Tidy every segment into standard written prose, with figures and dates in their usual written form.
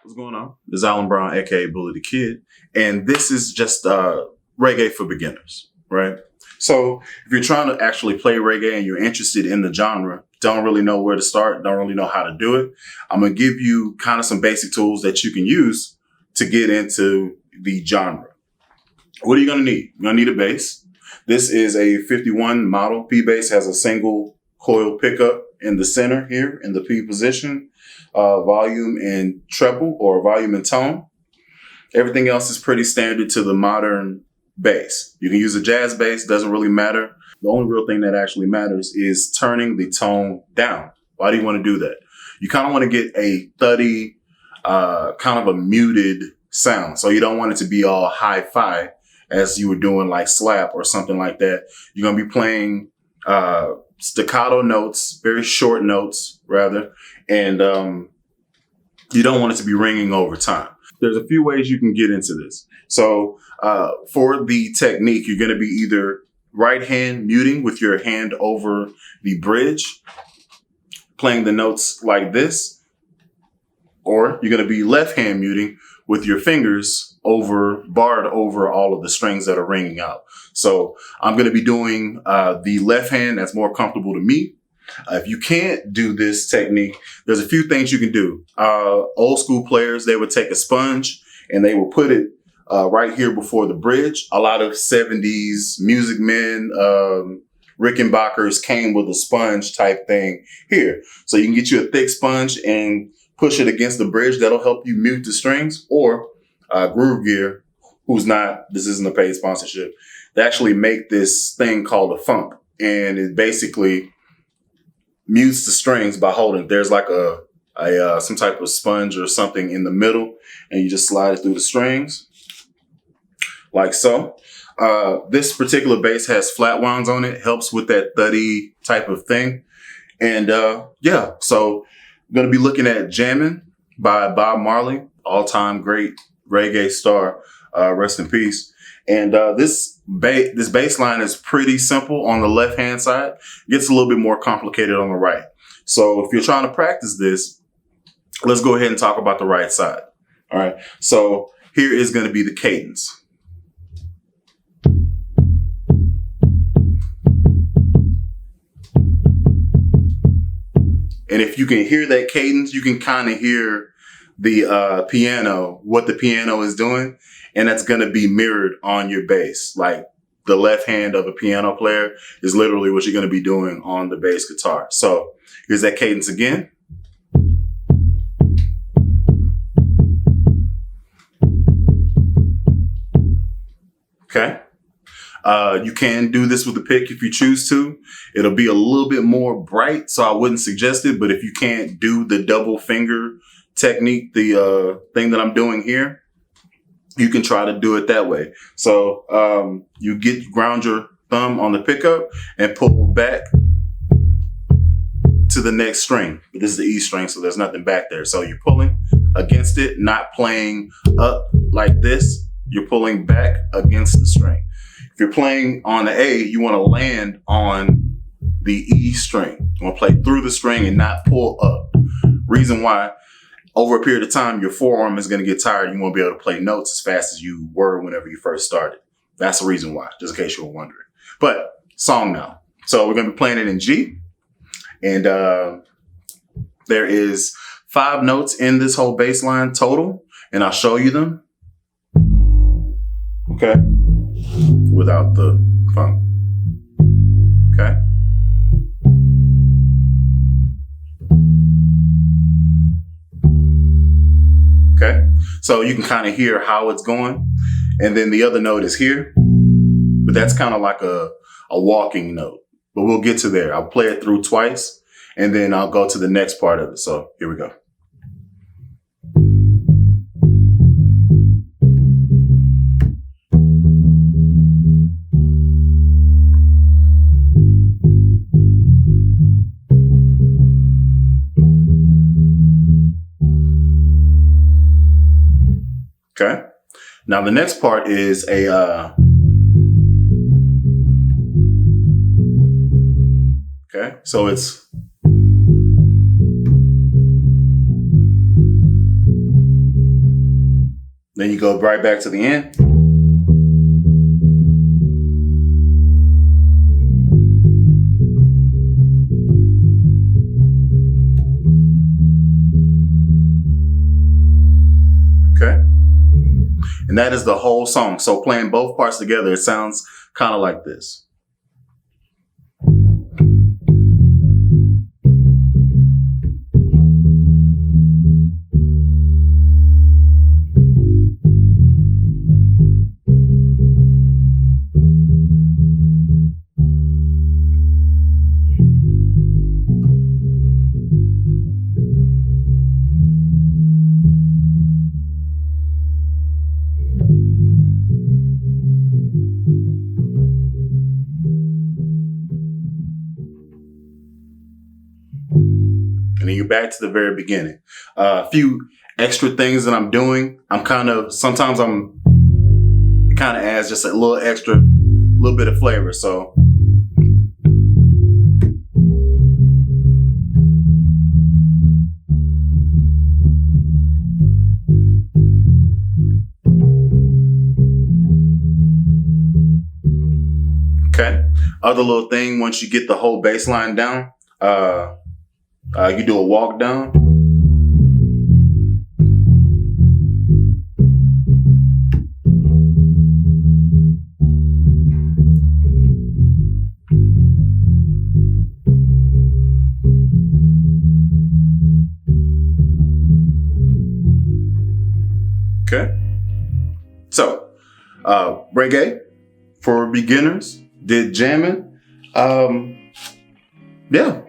What's going on? This is Alan Brown, aka Bully the Kid, and this is just reggae for beginners, right? So if you're trying to actually play reggae and you're interested in the genre, don't really know where to start, don't really know how to do it, I'm gonna give you kind of some basic tools that you can use to get into the genre. What are you gonna need? You're gonna need a bass. This is a 51 model. P bass has a single coil pickup in the center here in the P position. Volume and treble, or volume and tone. Everything else is pretty standard to the modern bass. You can use a jazz bass, doesn't really matter. The only real thing that actually matters is turning the tone down. Why do you want to do that? You kind of want to get a thuddy, kind of a muted sound. So you don't want it to be all hi-fi as you were doing like slap or something like that. You're going to be playing staccato notes, very short notes rather, and you don't want it to be ringing over time. There's a few ways you can get into this. So for the technique, you're going to be either right hand muting with your hand over the bridge, playing the notes like this, or you're going to be left hand muting with your fingers barred over all of the strings that are ringing out. So I'm going to be doing the left hand. That's more comfortable to me. If you can't do this technique, there's a few things you can do. Old school players, they would take a sponge and they would put it right here before the bridge. A lot of 70s music men, Rickenbackers came with a sponge type thing here. So you can get you a thick sponge and push it against the bridge. That'll help you mute the strings. Or Groove Gear, this isn't a paid sponsorship, they actually make this thing called a funk. And it basically mutes the strings by holding. There's like some type of sponge or something in the middle, and you just slide it through the strings like so. This particular bass has flat wounds on it, helps with that thuddy type of thing. And yeah, so I'm going to be looking at Jammin by Bob Marley, all-time great reggae star, rest in peace. And this bass line is pretty simple on the left-hand side. It gets a little bit more complicated on the right. So if you're trying to practice this, let's go ahead and talk about the right side. All right. So here is going to be the cadence. And if you can hear that cadence, you can kind of hear the piano, what the piano is doing. And that's going to be mirrored on your bass. Like the left hand of a piano player is literally what you're going to be doing on the bass guitar. So here's that cadence again. Okay. You can do this with a pick if you choose to. It'll be a little bit more bright, so I wouldn't suggest it. But if you can't do the double finger technique, the thing that I'm doing here, you can try to do it that way. So you ground your thumb on the pickup and pull back to the next string. This is the E string, so there's nothing back there. So you're pulling against it, not playing up like this. You're pulling back against the string. If you're playing on the A, you want to land on the E string. You want to play through the string and not pull up. Reason why, over a period of time, your forearm is going to get tired. You won't be able to play notes as fast as you were whenever you first started. That's the reason why, just in case you were wondering. But song now. So we're going to be playing it in G. And there is 5 notes in this whole bass line total. And I'll show you them. Okay. Without the funk. Okay. Okay. So you can kind of hear how it's going. And then the other note is here. But that's kind of like a walking note. But we'll get to there. I'll play it through twice. And then I'll go to the next part of it. So here we go. Okay. Now the next part is a okay. So it's Then you go right back to the end. Okay. And that is the whole song. So playing both parts together, it sounds kind of like this. And then you're back to the very beginning. A few extra things that I'm doing. It kind of adds just a little extra, little bit of flavor. So. Okay. Other little thing, once you get the whole bass line down, you do a walk down. Okay. So, reggae for beginners, did Jammin. Yeah.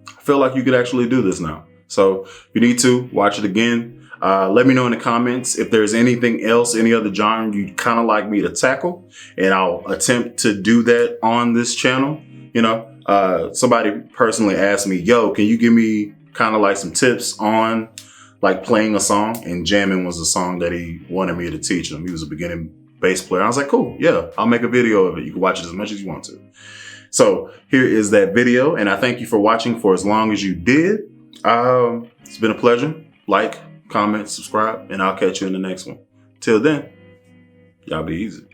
I feel like you could actually do this now. So if you need to watch it again. Let me know in the comments if there's anything else, any other genre you'd kind of like me to tackle, and I'll attempt to do that on this channel. You know, somebody personally asked me, yo, can you give me kind of like some tips on like playing a song? And Jammin was a song that he wanted me to teach him. He was a beginning bass player. I was like, cool, yeah, I'll make a video of it. You can watch it as much as you want to. So here is that video, and I thank you for watching for as long as you did. It's been a pleasure. Like, comment, subscribe, and I'll catch you in the next one. Till then, y'all be easy.